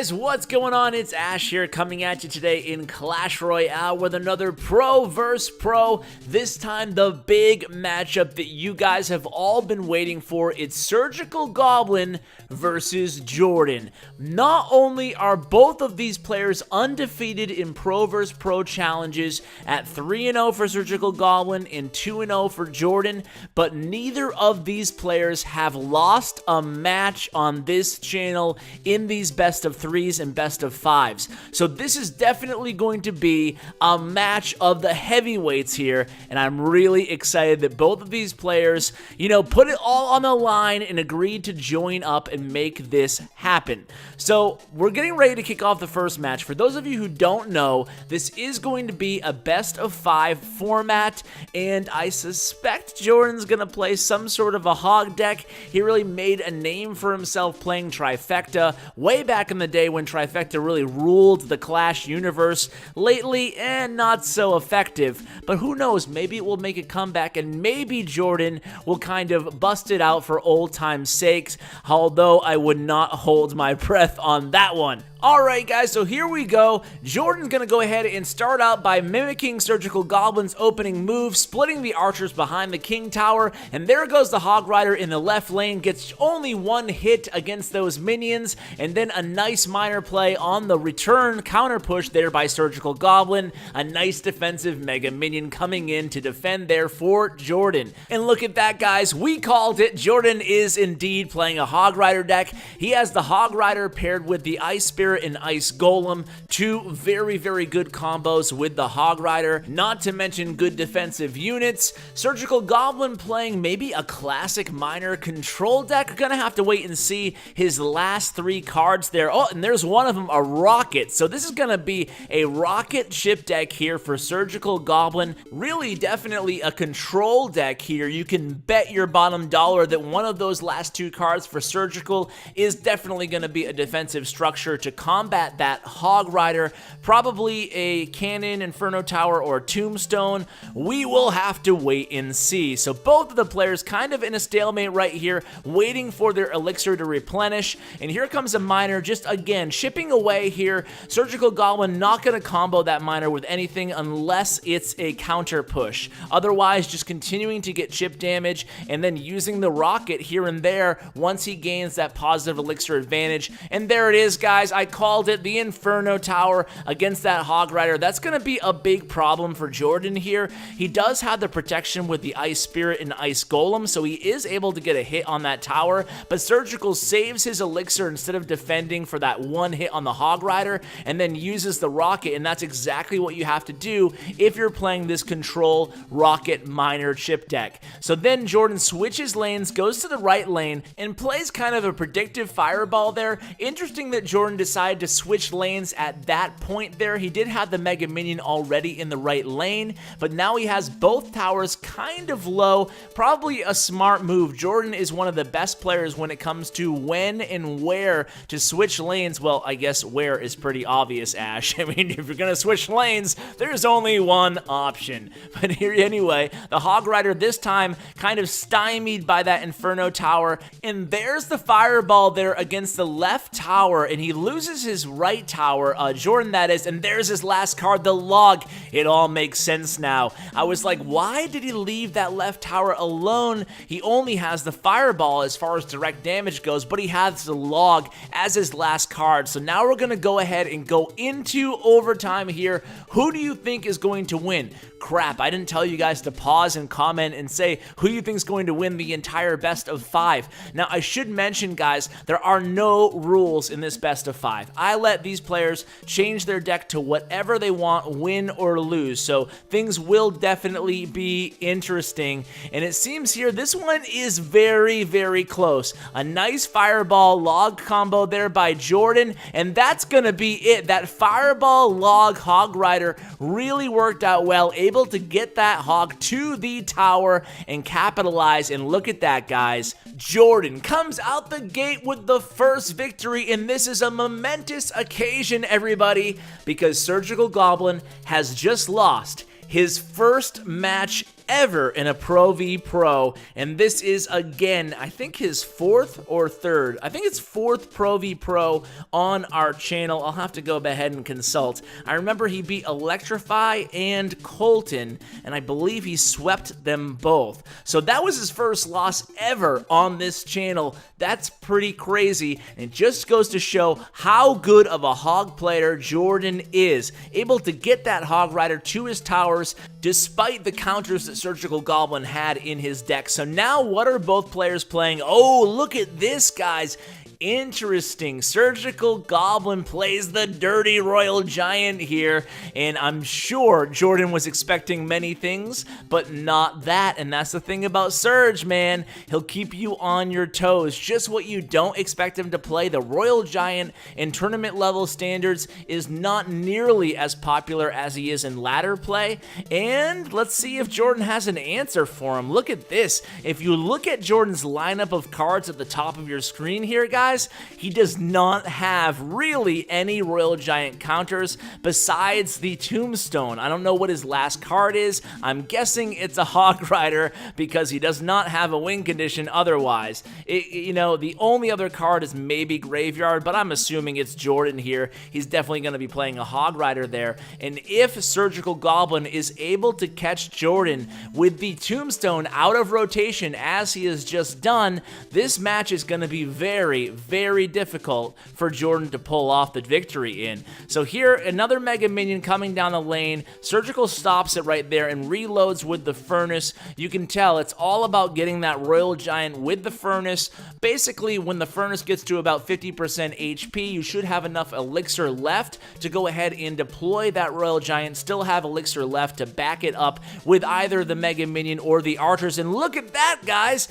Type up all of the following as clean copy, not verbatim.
guys, what's going on? It's Ash here coming at you today in Clash Royale with another pro versus pro. This time the big matchup that you guys have all been waiting for. It's Surgical Goblin versus Jordan. Not only are both of these players undefeated in pro versus pro challenges at 3-0 for Surgical Goblin and 2-0 for Jordan, but neither of these players have lost a match on this channel in these best of 3s and best of 5s. So this is definitely going to be a match of the heavyweights here, and I'm really excited that both of these players, put it all on the line and agreed to join up and make this happen. So we're getting ready to kick off the first match. For those of you who don't know, this is going to be a best of 5 format, and I suspect Jordan's gonna play some sort of a hog deck. He really made a name for himself playing Trifecta way back in the day when Trifecta really ruled the Clash universe. Lately, not so effective, but who knows, maybe it will make a comeback and maybe Jordan will kind of bust it out for old time's sakes, although I would not hold my breath on that one. Alright guys, so here we go. Jordan's gonna go ahead and start out by mimicking Surgical Goblin's opening move, splitting the archers behind the King Tower, and there goes the Hog Rider in the left lane, gets only one hit against those minions, and then a nice minor play on the return counter push there by Surgical Goblin. A nice defensive Mega Minion coming in to defend there for Jordan. And look at that guys, we called it. Jordan is indeed playing a Hog Rider deck. He has the Hog Rider paired with the Ice Spirit and Ice Golem, two very, very good combos with the Hog Rider, not to mention good defensive units. Surgical Goblin playing maybe a classic minor control deck. We're gonna have to wait and see his last 3 cards there. Oh, and there's one of them, a rocket. So this is gonna be a rocket ship deck here for Surgical Goblin. Really, definitely a control deck here. You can bet your bottom dollar that one of those last 2 cards for Surgical is definitely gonna be a defensive structure to combat that Hog Rider, probably a Cannon, Inferno Tower, or Tombstone. We will have to wait and see. So both of the players kind of in a stalemate right here, waiting for their elixir to replenish. And here comes a miner, just again, shipping away here. Surgical Goblin not going to combo that miner with anything unless it's a counter push. Otherwise, just continuing to get chip damage and then using the rocket here and there once he gains that positive elixir advantage. And there it is, guys. I called it, the Inferno Tower against that Hog Rider. That's going to be a big problem for Jordan here. He does have the protection with the Ice Spirit and Ice Golem, so he is able to get a hit on that tower, but Surgical saves his elixir instead of defending for that one hit on the Hog Rider, and then uses the rocket, and that's exactly what you have to do if you're playing this control rocket miner chip deck. So then Jordan switches lanes, goes to the right lane, and plays kind of a predictive fireball there. Interesting that Jordan decided to switch lanes at that point there. He did have the Mega Minion already in the right lane, but now he has both towers kind of low. Probably a smart move. Jordan is one of the best players when it comes to when and where to switch lanes. Well, I guess where is pretty obvious, Ash. I mean, if you're gonna switch lanes, there's only one option. But here anyway, the Hog Rider this time kind of stymied by that Inferno Tower, and there's the fireball there against the left tower, and he loses his right tower, Jordan that is, and there's his last card, the log. It all makes sense now. I was like, why did he leave that left tower alone? He only has the fireball as far as direct damage goes, but he has the log as his last card. So now we're gonna go ahead and go into overtime here. Who do you think is going to win? Crap, I didn't tell you guys to pause and comment and say who you think is going to win the entire best of 5. Now, I should mention, guys, there are no rules in this best of 5. I let these players change their deck to whatever they want, win or lose. So things will definitely be interesting. And it seems here this one is very, very close. A nice fireball log combo there by Jordan, and that's gonna be it. That fireball log Hog Rider really worked out well, able to get that hog to the tower and capitalize. And look at that, guys. Jordan comes out the gate with the first victory, and this is a momentous occasion, everybody, because Surgical Goblin has just lost his first match ever in a Pro v Pro, and this is again, I think his fourth or third. I think it's fourth Pro v Pro on our channel. I'll have to go ahead and consult. I remember he beat Electrify and Colton, and I believe he swept them both. So that was his first loss ever on this channel. That's pretty crazy, and it just goes to show how good of a hog player Jordan is, able to get that Hog Rider to his towers despite the counters that Surgical Goblin had in his deck. So now what are both players playing? Oh, look at this, guys. Interesting. Surgical Goblin plays the dirty Royal Giant here, and I'm sure Jordan was expecting many things, but not that, and that's the thing about Surge, man. He'll keep you on your toes. Just what you don't expect him to play. The Royal Giant in tournament level standards is not nearly as popular as he is in ladder play, and let's see if Jordan has an answer for him. Look at this. If you look at Jordan's lineup of cards at the top of your screen here, guys, he does not have really any Royal Giant counters besides the Tombstone. I don't know what his last card is. I'm guessing it's a Hog Rider because he does not have a win condition otherwise. You know, the only other card is maybe Graveyard, but I'm assuming it's Jordan here. He's definitely going to be playing a Hog Rider there. And if Surgical Goblin is able to catch Jordan with the Tombstone out of rotation as he has just done, this match is going to be very difficult for Jordan to pull off the victory in. So here, another Mega Minion coming down the lane. Surgical stops it right there and reloads with the Furnace. You can tell it's all about getting that Royal Giant with the Furnace. Basically, when the Furnace gets to about 50% HP, you should have enough Elixir left to go ahead and deploy that Royal Giant, still have Elixir left to back it up with either the Mega Minion or the Archers. And look at that, guys!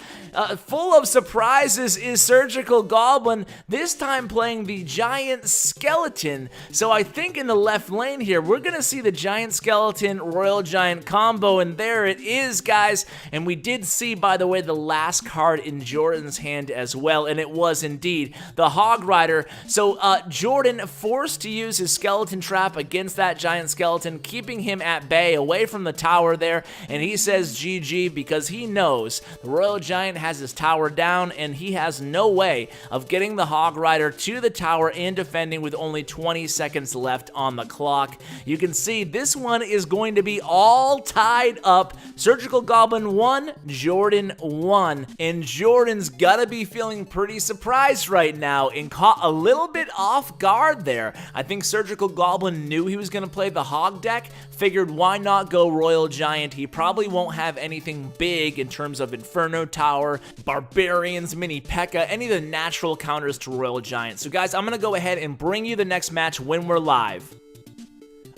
Full of surprises is Surgical Goblin, this time playing the Giant Skeleton. So I think in the left lane here, we're going to see the Giant Skeleton Royal Giant combo, and there it is, guys. And we did see, by the way, the last card in Jordan's hand as well, and it was indeed the Hog Rider. So Jordan forced to use his Skeleton Trap against that Giant Skeleton, keeping him at bay away from the tower there, and he says GG because he knows the Royal Giant has his tower down, and he has no way of getting the Hog Rider to the tower and defending with only 20 seconds left on the clock. You can see this one is going to be all tied up. Surgical Goblin won, Jordan won, and Jordan's gotta be feeling pretty surprised right now and caught a little bit off guard there. I think Surgical Goblin knew he was gonna play the Hog deck, figured why not go Royal Giant. He probably won't have anything big in terms of Inferno Tower, Barbarians, Mini P.E.K.K.A, any of the natural counters to Royal Giant. So guys, I'm going to go ahead and bring you the next match when we're live.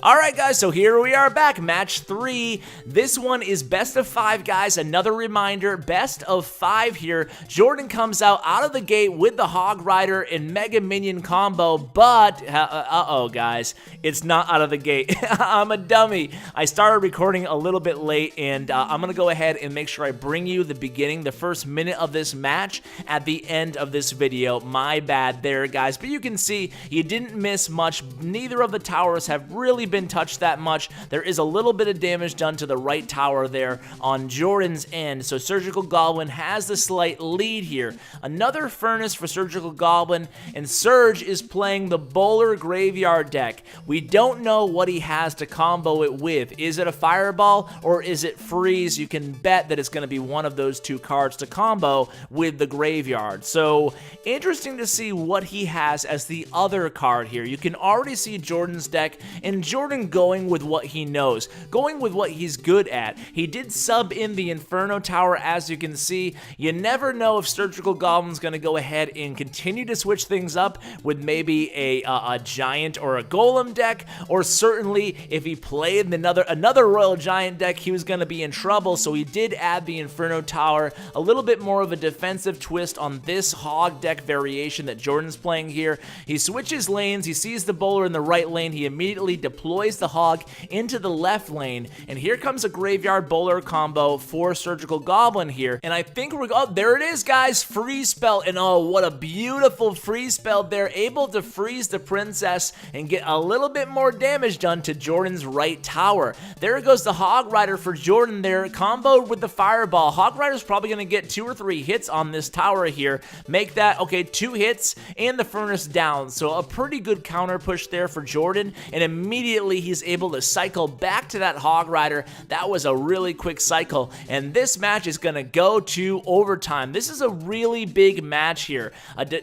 Alright guys, so here we are back, match 3. This one is best of 5, guys. Another reminder, best of 5 here. Jordan comes out of the gate with the Hog Rider and Mega Minion combo, but, uh-oh guys, it's not out of the gate. I'm a dummy. I started recording a little bit late, and I'm going to go ahead and make sure I bring you the beginning, the first minute of this match at the end of this video. My bad there, guys, but you can see you didn't miss much. Neither of the towers have really been touched that much. There is a little bit of damage done to the right tower there on Jordan's end, so Surgical Goblin has the slight lead here. Another Furnace for Surgical Goblin, and Surge is playing the Bowler Graveyard deck. We don't know what he has to combo it with. Is it a Fireball or is it Freeze? You can bet that it's going to be one of those two cards to combo with the Graveyard. So interesting to see what he has as the other card here. You can already see Jordan's deck, and Jordan going with what he knows, going with what he's good at. He did sub in the Inferno Tower, as you can see. You never know if Surgical Goblin's going to go ahead and continue to switch things up with maybe a Giant or a Golem deck, or certainly if he played another Royal Giant deck, he was going to be in trouble, so he did add the Inferno Tower, a little bit more of a defensive twist on this Hog deck variation that Jordan's playing here. He switches lanes, he sees the Bowler in the right lane, he immediately deploys deploys the hog into the left lane, and here comes a graveyard bowler combo for Surgical Goblin here, and I think we're, oh, there it is, guys, freeze spell, and oh, what a beautiful freeze spell. They're able to freeze the princess and get a little bit more damage done to Jordan's right tower. There goes the Hog Rider for Jordan there, comboed with the Fireball. Hog Rider's probably going to get 2 or 3 hits on this tower here, make that, okay, 2 hits, and the furnace down, so a pretty good counter push there for Jordan, and immediately he's able to cycle back to that Hog Rider. That was a really quick cycle, and this match is going to go to overtime. This is a really big match here.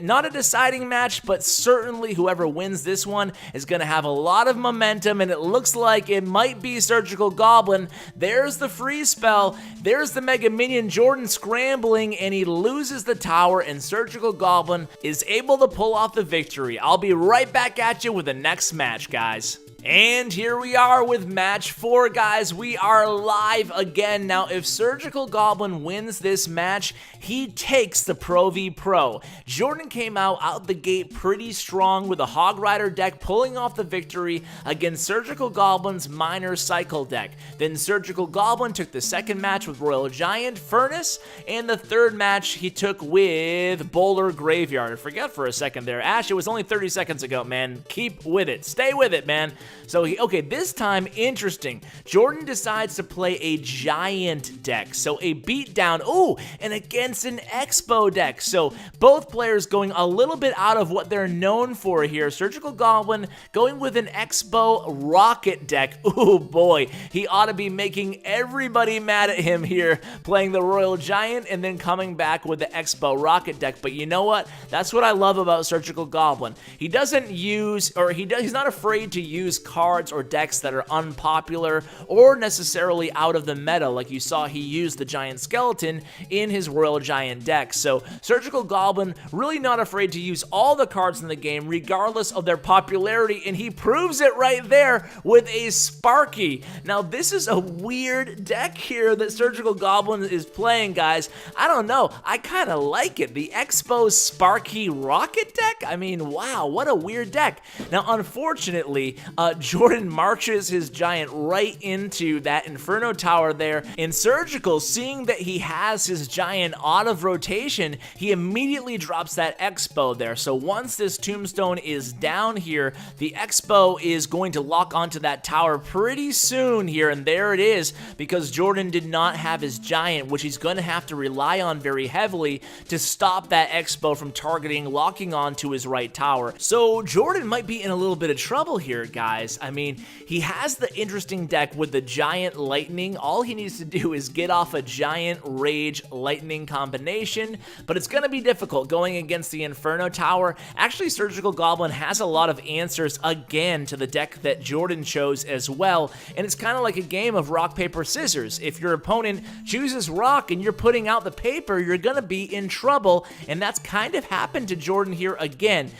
Not a deciding match, but certainly whoever wins this one is going to have a lot of momentum, and it looks like it might be Surgical Goblin. There's the freeze spell. There's the Mega Minion. Jordan scrambling, and he loses the tower, and Surgical Goblin is able to pull off the victory. I'll be right back at you with the next match, guys. And here we are with match 4, guys. We are live again. Now, if Surgical Goblin wins this match, he takes the Pro v Pro. Jordan came out the gate pretty strong with a Hog Rider deck, pulling off the victory against Surgical Goblin's Minor Cycle deck. Then Surgical Goblin took the second match with Royal Giant, Furnace, and the third match he took with Bowler Graveyard. I forgot for a second there. Ash, it was only 30 seconds ago, man. Keep with it. Stay with it, man. So, okay, this time, interesting. Jordan decides to play a Giant deck, so a beatdown, ooh, and against an Expo deck. So, both players going a little bit out of what they're known for here. Surgical Goblin going with an Expo Rocket deck. Ooh, boy, he ought to be making everybody mad at him here, playing the Royal Giant and then coming back with the Expo Rocket deck. But you know what? That's what I love about Surgical Goblin. He doesn't use, or he's not afraid to use cards or decks that are unpopular or necessarily out of the meta, like you saw he used the Giant Skeleton in his Royal Giant deck. So Surgical Goblin really not afraid to use all the cards in the game regardless of their popularity, and he proves it right there with a Sparky. Now this is a weird deck here that Surgical Goblin is playing, guys. I don't know, I kind of like it. The Expo Sparky Rocket deck? I mean, wow, what a weird deck. Now unfortunately, Jordan marches his Giant right into that Inferno Tower there, and Surgical, seeing that he has his Giant out of rotation, he immediately drops that Expo there. So once this Tombstone is down here, the Expo is going to lock onto that tower pretty soon here, and there it is, because Jordan did not have his Giant, which he's going to have to rely on very heavily to stop that Expo from targeting, locking onto his right tower. So Jordan might be in a little bit of trouble here, guys. I mean, he has the interesting deck with the Giant Lightning. All he needs to do is get off a Giant Rage Lightning combination, but it's going to be difficult going against the Inferno Tower. Actually, Surgical Goblin has a lot of answers again to the deck that Jordan chose as well, and it's kind of like a game of rock, paper, scissors. If your opponent chooses rock and you're putting out the paper, you're going to be in trouble, and that's kind of happened to Jordan here again.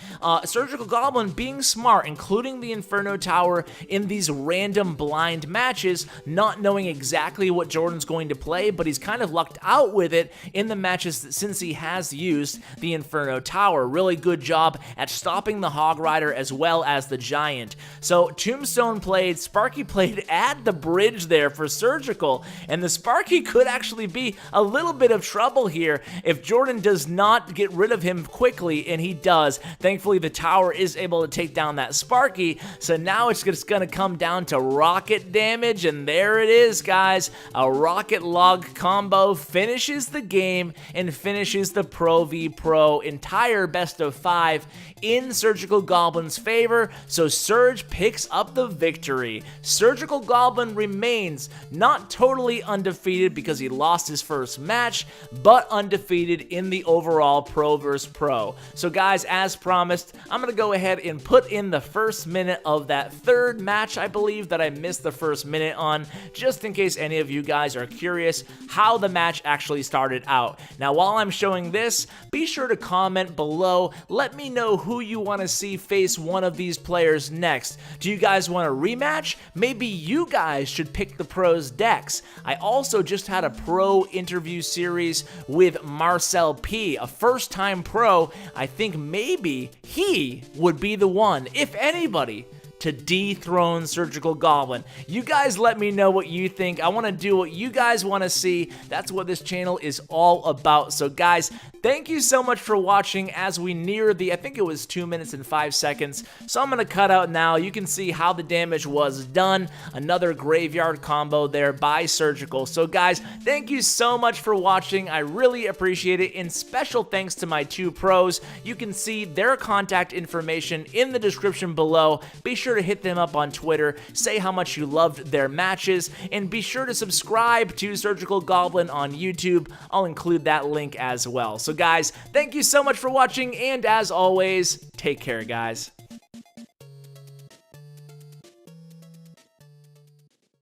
Surgical Goblin being smart, including the Inferno Tower in these random blind matches, not knowing exactly what Jordan's going to play, but he's kind of lucked out with it in the matches since he has used the Inferno Tower. Really good job at stopping the Hog Rider as well as the Giant. So Tombstone played, Sparky played at the bridge there for Surgical, and the Sparky could actually be a little bit of trouble here if Jordan does not get rid of him quickly, and he does. Thankfully, the tower is able to take down that Sparky, so now it's just going to come down to rocket damage, and there it is, guys. A Rocket Log combo finishes the game and finishes the Pro v Pro entire best of 5 in Surgical Goblin's favor, so Surge picks up the victory. Surgical Goblin remains not totally undefeated because he lost his first match, but undefeated in the overall Pro vs. Pro. So guys, as promised, I'm going to go ahead and put in the first minute of that third match, I believe, that I missed the first minute on, just in case any of you guys are curious how the match actually started out. Now, while I'm showing this, be sure to comment below. Let me know who you want to see face one of these players next. Do you guys want a rematch? Maybe you guys should pick the pros' decks. I also just had a pro interview series with Marcel P, a first-time pro. I think maybe he would be the one, if anybody, to dethrone Surgical Goblin. You guys let me know what you think. I want to do what you guys want to see. That's what this channel is all about. So guys, thank you so much for watching as we near the, I think it was 2 minutes and 5 seconds. So I'm going to cut out now. You can see how the damage was done. Another graveyard combo there by Surgical. So guys, thank you so much for watching. I really appreciate it. And special thanks to my two pros. You can see their contact information in the description below. Be sure to hit them up on Twitter. Say how much you loved their matches. And be sure to subscribe to Surgical Goblin on YouTube. I'll include that link as well. So guys, thank you so much for watching, and as always, take care, guys.